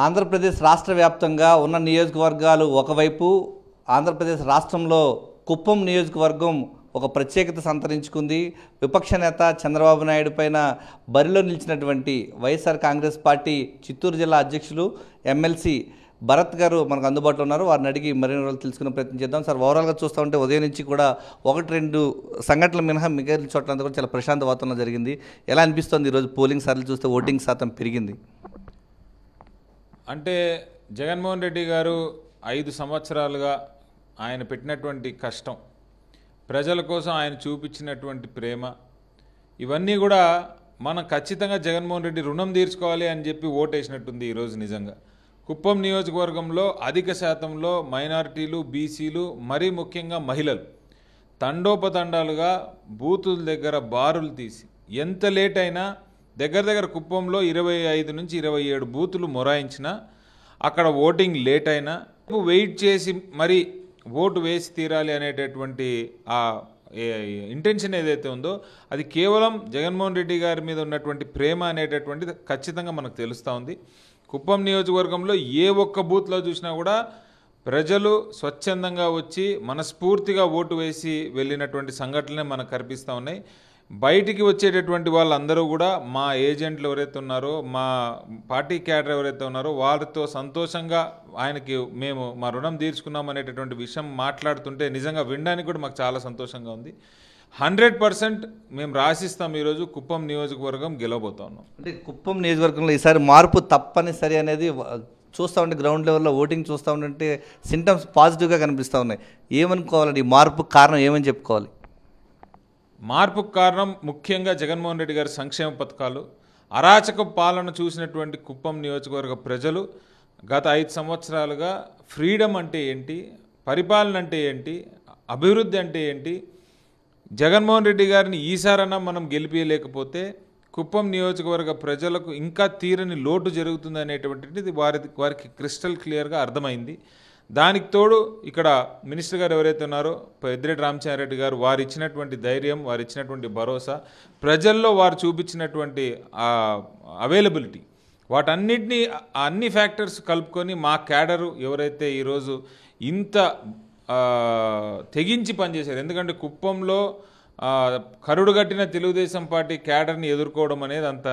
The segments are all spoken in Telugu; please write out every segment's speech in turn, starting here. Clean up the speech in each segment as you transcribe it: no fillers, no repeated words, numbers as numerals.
ఆంధ్రప్రదేశ్ రాష్ట్ర వ్యాప్తంగా ఉన్న నియోజకవర్గాలు ఒకవైపు, ఆంధ్రప్రదేశ్ రాష్ట్రంలో కుప్పం నియోజకవర్గం ఒక ప్రత్యేకత సంతరించుకుంది. విపక్ష నేత చంద్రబాబు నాయుడు పైన బరిలో నిలిచినటువంటి వైఎస్ఆర్ కాంగ్రెస్ పార్టీ చిత్తూరు జిల్లా అధ్యక్షులు ఎమ్మెల్సీ భరత్ గారు మనకు అందుబాటులో ఉన్నారు. వారిని అడిగి మరిన్ని రోజులు తెలుసుకునే ప్రయత్నం చేద్దాం. సార్, ఓవరాల్గా చూస్తూ ఉంటే ఉదయం నుంచి కూడా 1-2 సంఘటనలు మినహా మిగిలిన చోట్లంతా కూడా చాలా ప్రశాంత వాతావరణం జరిగింది. ఎలా అనిపిస్తుంది ఈరోజు పోలింగ్ సార్లు చూస్తే ఓటింగ్ శాతం పెరిగింది? అంటే జగన్మోహన్ రెడ్డి గారు 5 సంవత్సరాలుగా ఆయన పెట్టినటువంటి కష్టం, ప్రజల కోసం ఆయన చూపించినటువంటి ప్రేమ, ఇవన్నీ కూడా మనం ఖచ్చితంగా జగన్మోహన్ రెడ్డి రుణం తీర్చుకోవాలి అని చెప్పి ఓటేసినట్టుంది. ఈరోజు నిజంగా కుప్పం నియోజకవర్గంలో అధిక శాతంలో మైనారిటీలు, బీసీలు, మరీ ముఖ్యంగా మహిళలు తండోపతండాలుగా బూతుల దగ్గర బారులు తీసి ఎంత లేట్ అయినా దగ్గర కుప్పంలో 25 నుంచి 27 బూతులు మొరాయించినా అక్కడ ఓటింగ్ లేట్ అయినా వెయిట్ చేసి మరి ఓటు వేసి తీరాలి అనేటటువంటి ఆ ఇంటెన్షన్ ఏదైతే ఉందో అది కేవలం జగన్మోహన్ రెడ్డి గారి మీద ఉన్నటువంటి ప్రేమ అనేటటువంటిది ఖచ్చితంగా మనకు తెలుస్తూ ఉంది. కుప్పం నియోజకవర్గంలో ఏ ఒక్క బూత్లో చూసినా కూడా ప్రజలు స్వచ్ఛందంగా వచ్చి మనస్ఫూర్తిగా ఓటు వేసి వెళ్ళినటువంటి సంఘటనలే మనకు కనిపిస్తూ ఉన్నాయి. బయటికి వచ్చేటటువంటి వాళ్ళందరూ కూడా మా ఏజెంట్లు ఎవరైతే ఉన్నారో, మా పార్టీ క్యాడర్ ఎవరైతే ఉన్నారో వారితో సంతోషంగా ఆయనకి మేము మా రుణం తీర్చుకున్నాం అనేటటువంటి విషయం మాట్లాడుతుంటే నిజంగా వినడానికి కూడా మాకు చాలా సంతోషంగా ఉంది. 100% మేము రాసిస్తాం ఈరోజు కుప్పం నియోజకవర్గం గెలవబోతా ఉన్నాం. అంటే కుప్పం నియోజకవర్గంలో ఈసారి మార్పు తప్పనిసరి అనేది చూస్తూ ఉంటే గ్రౌండ్ లెవెల్లో ఓటింగ్ చూస్తూ ఉంటే సింటమ్స్ పాజిటివ్గా కనిపిస్తూ ఉన్నాయి. ఏమనుకోవాలండి? ఈ మార్పు కారణం ఏమని చెప్పుకోవాలి? మార్పుకు కారణం ముఖ్యంగా జగన్మోహన్ రెడ్డి గారి సంక్షేమ పథకాలు, అరాచక పాలన చూసినటువంటి కుప్పం నియోజకవర్గ ప్రజలు గత 5 సంవత్సరాలుగా ఫ్రీడమ్ అంటే ఏంటి, పరిపాలన అంటే ఏంటి, అభివృద్ధి అంటే ఏంటి, జగన్మోహన్ రెడ్డి గారిని ఈసారన్నా మనం గెలిపించలేకపోతే కుప్పం నియోజకవర్గ ప్రజలకు ఇంకా తీరని లోటు జరుగుతుంది అనేటువంటిది వారికి క్రిస్టల్ క్లియర్గా అర్థమైంది. దానికి తోడు ఇక్కడ మినిస్టర్ గారు ఎవరైతే ఉన్నారో పెద్దిరెడ్డి రామచంద్రారెడ్డి గారు, వారు ఇచ్చినటువంటి ధైర్యం, వారు ఇచ్చినటువంటి భరోసా, ప్రజల్లో వారు చూపించినటువంటి అవైలబిలిటీ, వాటన్నిటినీ అన్ని ఫ్యాక్టర్స్ కలుపుకొని మా క్యాడరు ఎవరైతే ఈరోజు ఇంత తెగించి పనిచేశారు. ఎందుకంటే కుప్పంలో కరుడుగట్టిన తెలుగుదేశం పార్టీ క్యాడర్ని ఎదుర్కోవడం అనేది అంత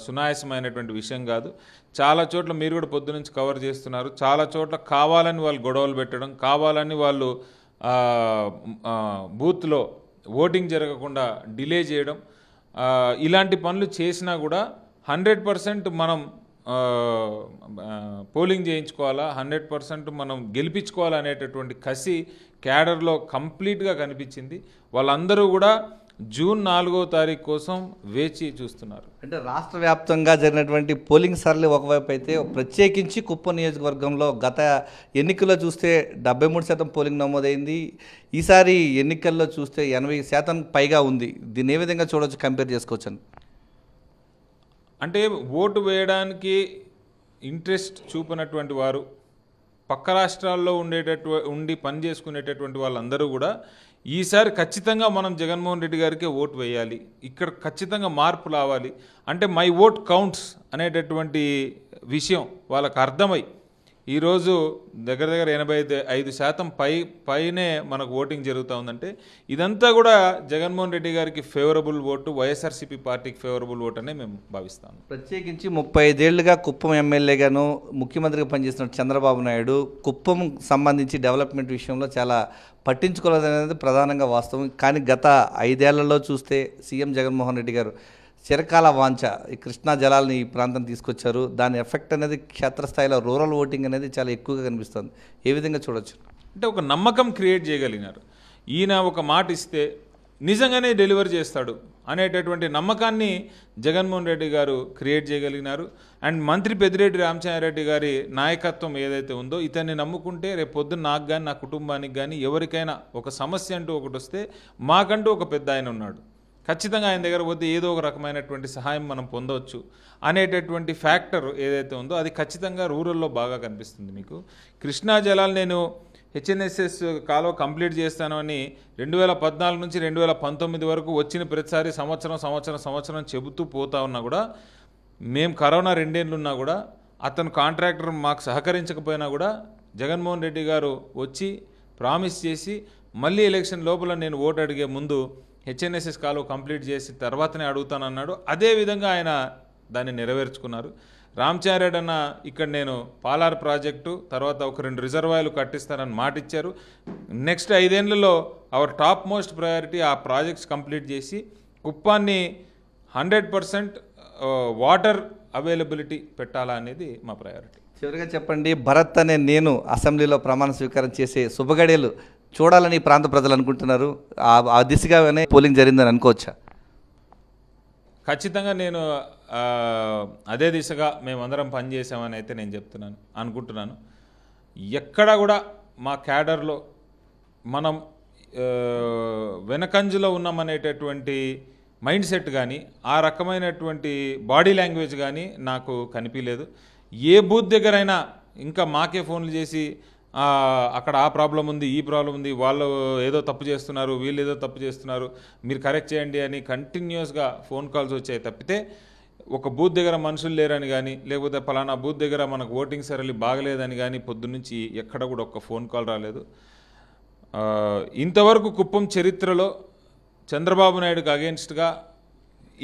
సునాయాసమైనటువంటి విషయం కాదు. చాలా చోట్ల మీరు కూడా పొద్దు నుంచి కవర్ చేస్తున్నారు. చాలా చోట్ల కావాలని వాళ్ళు గొడవలు పెట్టడం, కావాలని వాళ్ళు బూత్లో ఓటింగ్ జరగకుండా డిలే చేయడం, ఇలాంటి పనులు చేసినా కూడా 100% మనం పోలింగ్ చేయించుకోవాలా, 100% మనం గెలిపించుకోవాలా అనేటటువంటి కసి క్యాడర్లో కంప్లీట్గా కనిపించింది. వాళ్ళందరూ కూడా జూన్ 4వ తారీఖు కోసం వేచి చూస్తున్నారు. అంటే రాష్ట్ర వ్యాప్తంగా జరిగినటువంటి పోలింగ్ సరళి ఒకవైపు అయితే, ప్రత్యేకించి కుప్పం నియోజకవర్గంలో గత ఎన్నికల్లో చూస్తే 73% పోలింగ్ నమోదైంది. ఈసారి ఎన్నికల్లో చూస్తే 80% పైగా ఉంది. దీన్ని ఏ విధంగా చూడవచ్చు, కంపేర్ చేసుకోవచ్చు? అంటే ఓటు వేయడానికి ఇంట్రెస్ట్ చూపినటువంటి వారు, పక్క రాష్ట్రాల్లో ఉండి పని చేసుకునేటటువంటి వాళ్ళందరూ కూడా ఈసారి ఖచ్చితంగా మనం జగన్మోహన్ రెడ్డి గారికే ఓటు వేయాలి, ఇక్కడ ఖచ్చితంగా మార్పు రావాలి అంటే మై ఓట్ కౌంట్స్ అనేటటువంటి విషయం వాళ్ళకు అర్థమై ఈరోజు దగ్గర 85% పైనే మనకు ఓటింగ్ జరుగుతూ ఉందంటే ఇదంతా కూడా జగన్మోహన్ రెడ్డి గారికి ఫేవరబుల్ ఓటు, వైఎస్ఆర్సీపీ పార్టీకి ఫేవరబుల్ ఓటు అనే మేము భావిస్తాము. ప్రత్యేకించి 35 ఏళ్లుగా కుప్పం ఎమ్మెల్యేగాను ముఖ్యమంత్రిగా పనిచేస్తున్న చంద్రబాబు నాయుడు కుప్పం సంబంధించి డెవలప్మెంట్ విషయంలో చాలా పట్టించుకోలేదనేది ప్రధానంగా వాస్తవం. కానీ గత 5 ఏళ్లలో చూస్తే సీఎం జగన్మోహన్ రెడ్డి గారు చిరకాల వాంఛ ఈ కృష్ణా జలాలని ఈ ప్రాంతం తీసుకొచ్చారు. దాని ఎఫెక్ట్ అనేది క్షేత్రస్థాయిలో రూరల్ ఓటింగ్ అనేది చాలా ఎక్కువగా కనిపిస్తుంది. ఏ విధంగా చూడొచ్చు? అంటే ఒక నమ్మకం క్రియేట్ చేయగలిగినారు. ఈయన ఒక మాట ఇస్తే నిజంగానే డెలివర్ చేస్తాడు అనేటటువంటి నమ్మకాన్ని జగన్మోహన్ రెడ్డి గారు క్రియేట్ చేయగలిగినారు. అండ్ మంత్రి పెద్దిరెడ్డి రామచంద్రారెడ్డి గారి నాయకత్వం ఏదైతే ఉందో, ఇతన్ని నమ్ముకుంటే రేపు పొద్దున్న నాకు కానీ నా కుటుంబానికి కానీ ఎవరికైనా ఒక సమస్య అంటూ ఒకటి వస్తే మాకంటూ ఒక పెద్ద ఆయన ఉన్నాడు, ఖచ్చితంగా ఆయన దగ్గర పోతే ఏదో ఒక రకమైనటువంటి సహాయం మనం పొందవచ్చు అనేటటువంటి ఫ్యాక్టర్ ఏదైతే ఉందో అది ఖచ్చితంగా రూరల్లో బాగా కనిపిస్తుంది. మీకు కృష్ణా జలాలు నేను హెచ్ఎన్ఎస్ఎస్ కాలువ కంప్లీట్ చేస్తాను అని 2014 నుంచి 2019 వరకు వచ్చిన ప్రతిసారి సంవత్సరం చెబుతూ పోతా ఉన్నా కూడా, మేము కరోనా 2 ఏళ్ళు ఉన్నా కూడా అతను కాంట్రాక్టర్ మాకు సహకరించకపోయినా కూడా జగన్మోహన్ రెడ్డి గారు వచ్చి ప్రామిస్ చేసి మళ్ళీ ఎలక్షన్ లోపల నేను ఓటు అడిగే ముందు హెచ్ఎన్ఎస్ఎస్ కాలువ కంప్లీట్ చేసి తర్వాతనే అడుగుతానన్నాడు. అదేవిధంగా ఆయన దాన్ని నెరవేర్చుకున్నారు. రామచారెడ్డి అన్న ఇక్కడ నేను పాలార్ ప్రాజెక్టు తర్వాత ఒక 2 రిజర్వాయర్లు కట్టిస్తానని మాట ఇచ్చారు. నెక్స్ట్ 5 ఏళ్లలో అవర్ టాప్ మోస్ట్ ప్రయారిటీ ఆ ప్రాజెక్ట్స్ కంప్లీట్ చేసి కుప్పాన్ని 100% వాటర్ అవైలబిలిటీ పెట్టాలా అనేది మా ప్రయారిటీ. చివరిగా చెప్పండి, భరత్ అనే నేను అసెంబ్లీలో ప్రమాణ స్వీకారం చేసే శుభగడియలు చూడాలని ఈ ప్రాంత ప్రజలు అనుకుంటున్నారు. ఆ దిశగానే పోలింగ్ జరిగిందని అనుకోవచ్చా? ఖచ్చితంగా నేను అదే దిశగా మేమందరం పనిచేసామని అయితే నేను అనుకుంటున్నాను. ఎక్కడ కూడా మా క్యాడర్లో మనం వెనకంజలో ఉన్నామనేటటువంటి మైండ్ సెట్ కానీ ఆ రకమైనటువంటి బాడీ లాంగ్వేజ్ కానీ నాకు కనిపించలేదు. ఏ బూత్ దగ్గరైనా ఇంకా మాకే ఫోన్లు చేసి అక్కడ ఆ ప్రాబ్లం ఉంది, ఈ ప్రాబ్లం ఉంది, వాళ్ళు ఏదో తప్పు చేస్తున్నారు, వీళ్ళు ఏదో తప్పు చేస్తున్నారు, మీరు కరెక్ట్ చేయండి అని కంటిన్యూస్గా ఫోన్ కాల్స్ వచ్చాయి తప్పితే ఒక బూత్ దగ్గర మనుషులు లేరని కానీ లేకపోతే పలానా బూత్ దగ్గర మనకు ఓటింగ్ సరళి బాగలేదని కానీ పొద్దున్నుంచి ఎక్కడ కూడా ఒక్క ఫోన్ కాల్ రాలేదు. ఇంతవరకు కుప్పం చరిత్రలో చంద్రబాబు నాయుడుకి అగెన్స్ట్గా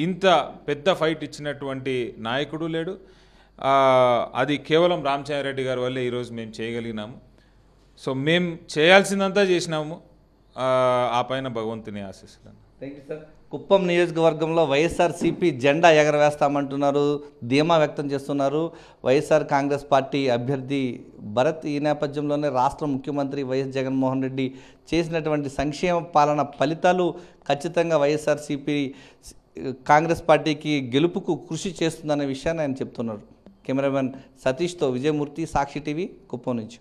ఇంత పెద్ద ఫైట్ ఇచ్చినటువంటి నాయకుడు లేడు. అది కేవలం రామచంద్రారెడ్డి గారి వల్లే ఈరోజు మేము చేయగలిగినాము. సో మేము చేయాల్సిందంతా చేసినాము. ఆ పైన భగవంతుని ఆశీస్సులు. Thank you sir. కుప్పం నియోజకవర్గంలో వైఎస్ఆర్సీపీ జెండా ఎగరవేస్తామంటున్నారు, ధీమా వ్యక్తం చేస్తున్నారు వైఎస్ఆర్ కాంగ్రెస్ పార్టీ అభ్యర్థి భరత్. ఈ నేపథ్యంలోనే రాష్ట్ర ముఖ్యమంత్రి వైఎస్ జగన్మోహన్ రెడ్డి చేసినటువంటి సంక్షేమ పాలన ఫలితాలు ఖచ్చితంగా వైఎస్ఆర్సీపీ కాంగ్రెస్ పార్టీకి గెలుపుకు కృషి చేస్తుందనే విషయాన్ని ఆయన చెప్తున్నారు. కెమెరామెన్ సతీష్తో విజయమూర్తి, సాక్షి టీవీ, కుప్పం నుంచి.